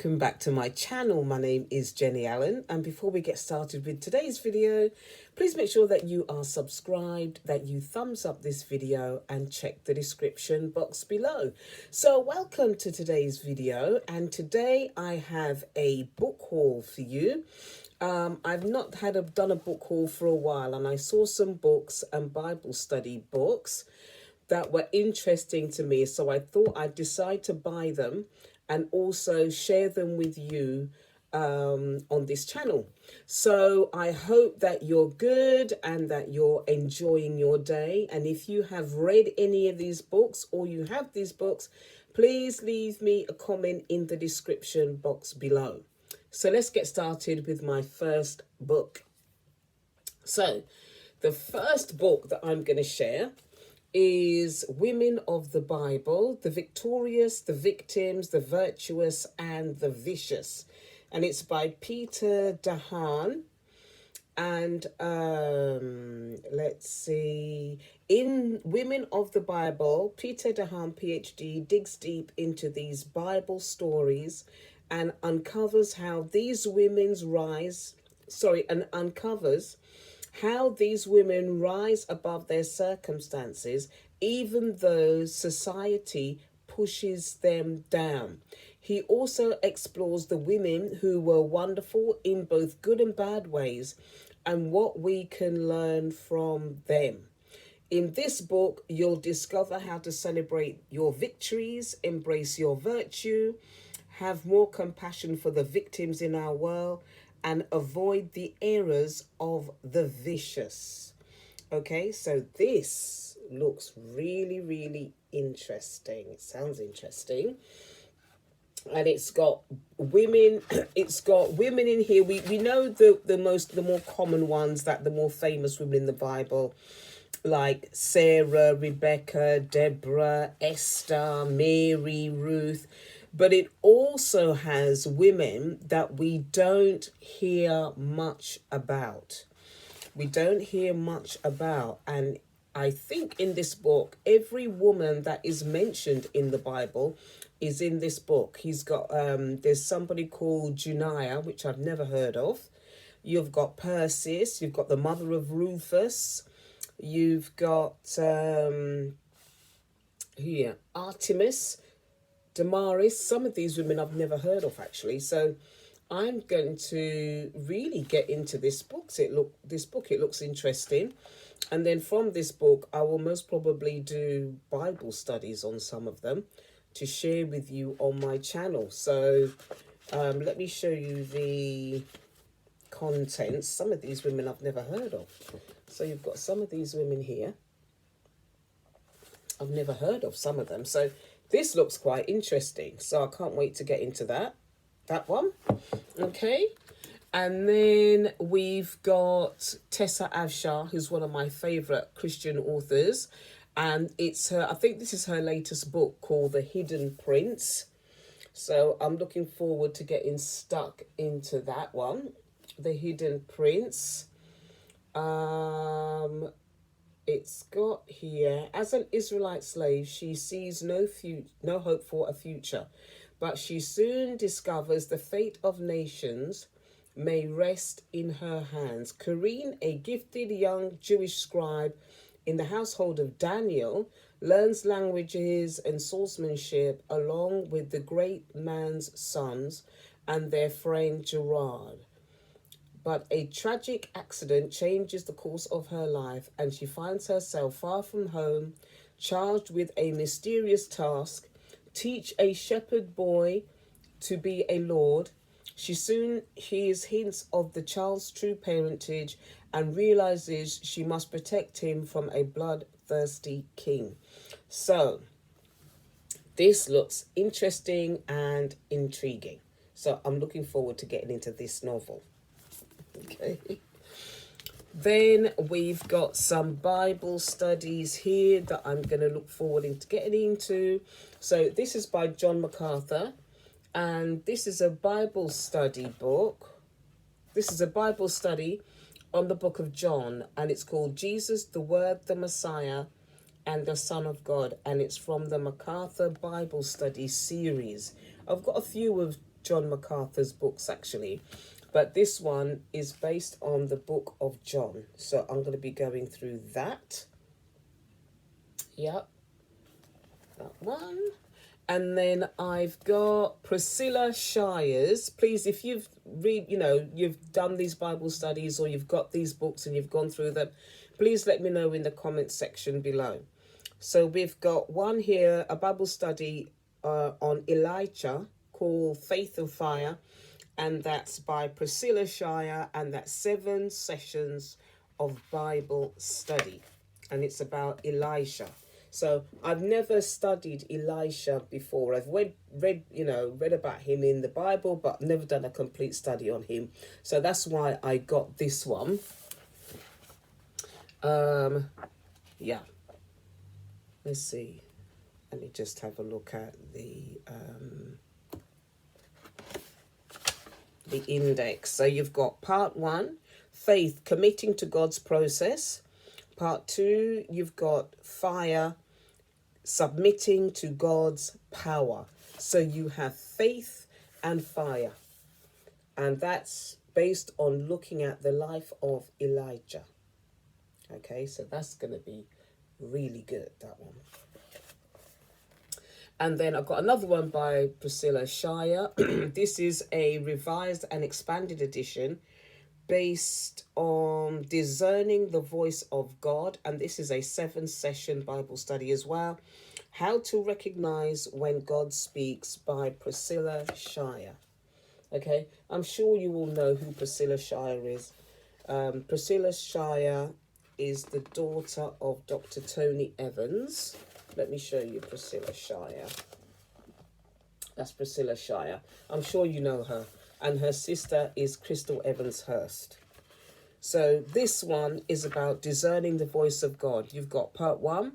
welcome back to my channel. My name is Jenny Allen, and before we get started with today's video, please make sure that you are subscribed, that you thumbs up this video and check the description box below. So welcome to today's video, and today I have a book haul for you. I've not done a book haul for a while, and I saw some books and Bible study books that were interesting to me, so I thought I'd decide to buy them and also share them with you on this channel. So I hope that you're good and that you're enjoying your day. And if you have read any of these books or you have these books, please leave me a comment in the description box below. So let's get started with my first book. So the first book that I'm going to share is Women of the Bible, the Victorious, the Victims, the Virtuous, and the Vicious. And it's by Peter Dahan. And let's see. In Women of the Bible, Peter Dahan, PhD, digs deep into these Bible stories and uncovers how these women's uncovers how these women rise above their circumstances, even though society pushes them down. He also explores the women who were wonderful in both good and bad ways and what we can learn from them. In this book, you'll discover how to celebrate your victories, embrace your virtue, have more compassion for the victims in our world, and avoid the errors of the vicious. Okay, so this looks really, really interesting. It sounds interesting. And it's got women, in here. We know the more common ones, that the more famous women in the Bible, like Sarah, Rebecca, Deborah, Esther, Mary, Ruth. But it also has women that we don't hear much about. And I think in this book, every woman that is mentioned in the Bible is in this book. He's got, there's somebody called Juniah, which I've never heard of. You've got Persis, you've got the mother of Rufus. You've got, Artemis, Damaris. Some of these women I've never heard of, actually. So I'm going to really get into this book. It looks interesting. And then from this book, I will most probably do Bible studies on some of them to share with you on my channel. So let me show you the contents. Some of these women I've never heard of. So you've got some of these women here. I've never heard of some of them. So this looks quite interesting, so I can't wait to get into that one. Okay, and then we've got Tessa Avshar, who's one of my favourite Christian authors, and it's her. I think this is her latest book called The Hidden Prince. So I'm looking forward to getting stuck into that one, The Hidden Prince. It's got here, as an Israelite slave, she sees no hope for a future, but she soon discovers the fate of nations may rest in her hands. Corrine, a gifted young Jewish scribe in the household of Daniel, learns languages and swordsmanship along with the great man's sons and their friend Gerard. But a tragic accident changes the course of her life, and she finds herself far from home, charged with a mysterious task: teach a shepherd boy to be a lord. She soon hears hints of the child's true parentage and realizes she must protect him from a bloodthirsty king. So this looks interesting and intriguing. So I'm looking forward to getting into this novel. Okay. Then we've got some Bible studies here that I'm going to look forward to getting into. So this is by John MacArthur, and this is a Bible study book. This is a Bible study on the book of John, and it's called Jesus, the Word, the Messiah, and the Son of God, and it's from the MacArthur Bible Study series. I've got a few of John MacArthur's books actually, but this one is based on the book of John. So I'm going to be going through that. Yep, that one. And then I've got Priscilla Shire's. Please, if you've you've done these Bible studies or you've got these books and you've gone through them, please let me know in the comments section below. So we've got one here, a Bible study on Elijah called Faith and Fire. And that's by Priscilla Shire. And that's 7 sessions of Bible study. And it's about Elisha. So I've never studied Elisha before. I've read about him in the Bible, but never done a complete study on him. So that's why I got this one. Yeah. Let's see. Let me just have a look at the index. So you've got part 1, faith, committing to God's process. Part 2, you've got fire, submitting to God's power. So you have faith and fire. And that's based on looking at the life of Elijah. Okay, so that's going to be really good, that one. And then I've got another one by Priscilla Shire. This is a revised and expanded edition based on discerning the voice of God. And this is a 7-session Bible study as well. How to recognize when God speaks by Priscilla Shire. Okay, I'm sure you all know who Priscilla Shire is. Priscilla Shire is the daughter of Dr. Tony Evans. Let me show you Priscilla Shire. That's Priscilla Shire. I'm sure you know her. And her sister is Crystal Evans Hurst. So this one is about discerning the voice of God. You've got part 1,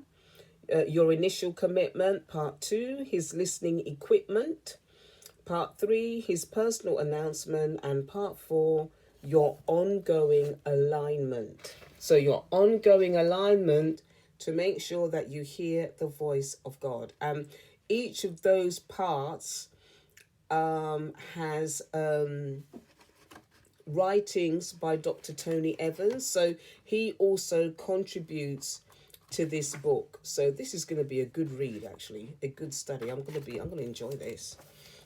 your initial commitment. Part 2, his listening equipment. Part 3, his personal announcement. And part 4, your ongoing alignment. So your ongoing alignment to make sure that you hear the voice of God. Each of those parts has writings by Dr. Tony Evans. So he also contributes to this book. So this is going to be a good read, actually, a good study. I'm going to enjoy this.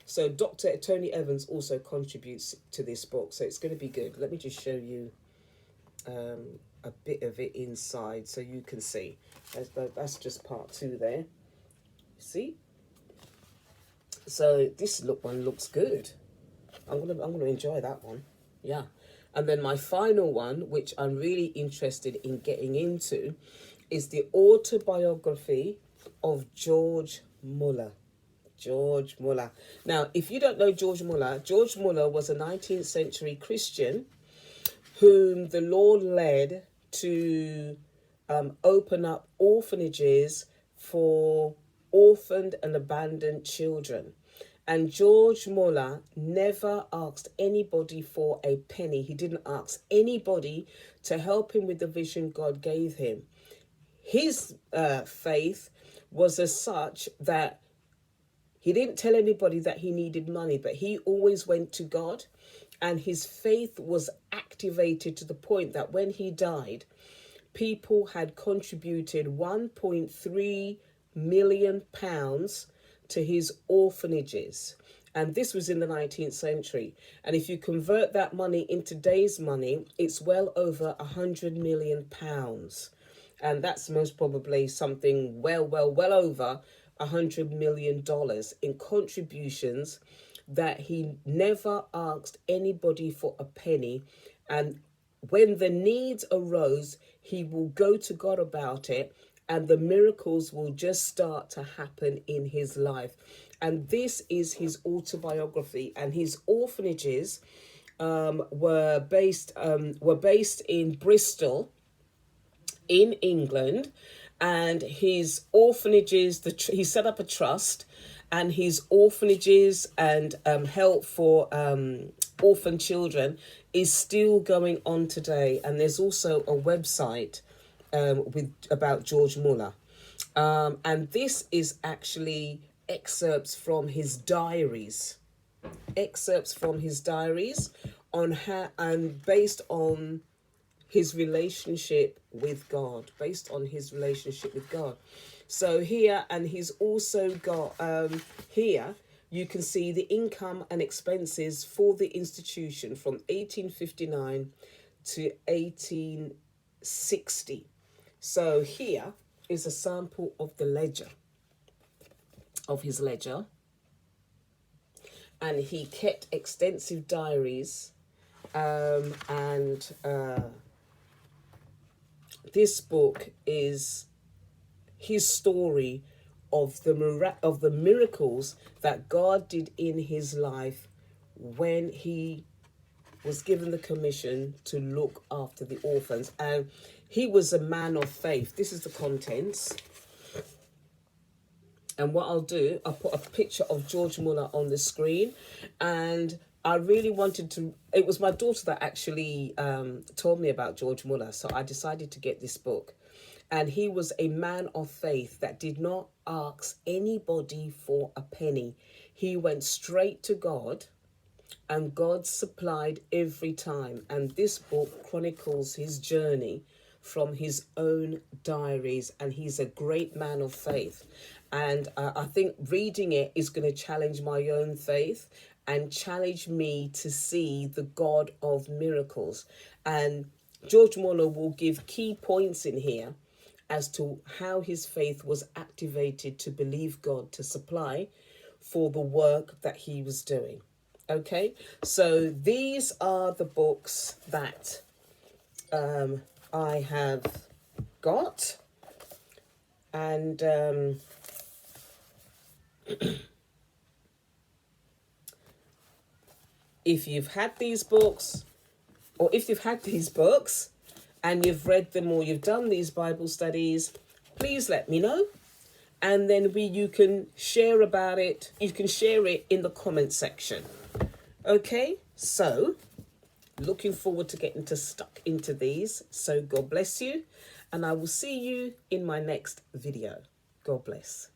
So Dr. Tony Evans also contributes to this book. So it's going to be good. Let me just show you a bit of it inside so you can see. That's just part 2 there. See? So this one looks good. I'm gonna enjoy that one. Yeah. And then my final one, which I'm really interested in getting into, is the autobiography of George Muller. George Muller. Now, if you don't know George Muller was a 19th century Christian whom the Lord led to open up orphanages for orphaned and abandoned children. And George Muller never asked anybody for a penny. He didn't ask anybody to help him with the vision God gave him. His faith was as such that he didn't tell anybody that he needed money, but he always went to God. And his faith was activated to the point that when he died, people had contributed £1.3 million to his orphanages. And this was in the 19th century. And if you convert that money into today's money, it's well over £100 million. And that's most probably something well over $100 million in contributions that he never asked anybody for a penny. And when the needs arose, he will go to God about it, and the miracles will just start to happen in his life. And this is his autobiography. And his orphanages were based in Bristol, in England. And his orphanages, he set up a trust, and his orphanages and help for orphan children is still going on today. And there's also a website about George Muller. And this is actually excerpts from his diaries. excerpts from his diaries on how, and based on his relationship with God, So here, and he's also got here, you can see the income and expenses for the institution from 1859 to 1860. So here is a sample of the ledger, of his ledger. And he kept extensive diaries, and this book is his story of the miracles that God did in his life when he was given the commission to look after the orphans. And he was a man of faith. This is the contents. And what I'll do, I'll put a picture of George Muller on the screen. And I really wanted to, it was my daughter that actually told me about George Muller. So I decided to get this book. And he was a man of faith that did not ask anybody for a penny. He went straight to God, and God supplied every time. And this book chronicles his journey from his own diaries. And he's a great man of faith. And I think reading it is going to challenge my own faith and challenge me to see the God of miracles. And George Muller will give key points in here as to how his faith was activated to believe God to supply for the work that he was doing. Okay, so these are the books that I have got. And if you've had these books, and you've read them, or you've done these Bible studies, please let me know. And then you can share about it. You can share it in the comment section. Okay, so looking forward to getting stuck into these. So God bless you. And I will see you in my next video. God bless.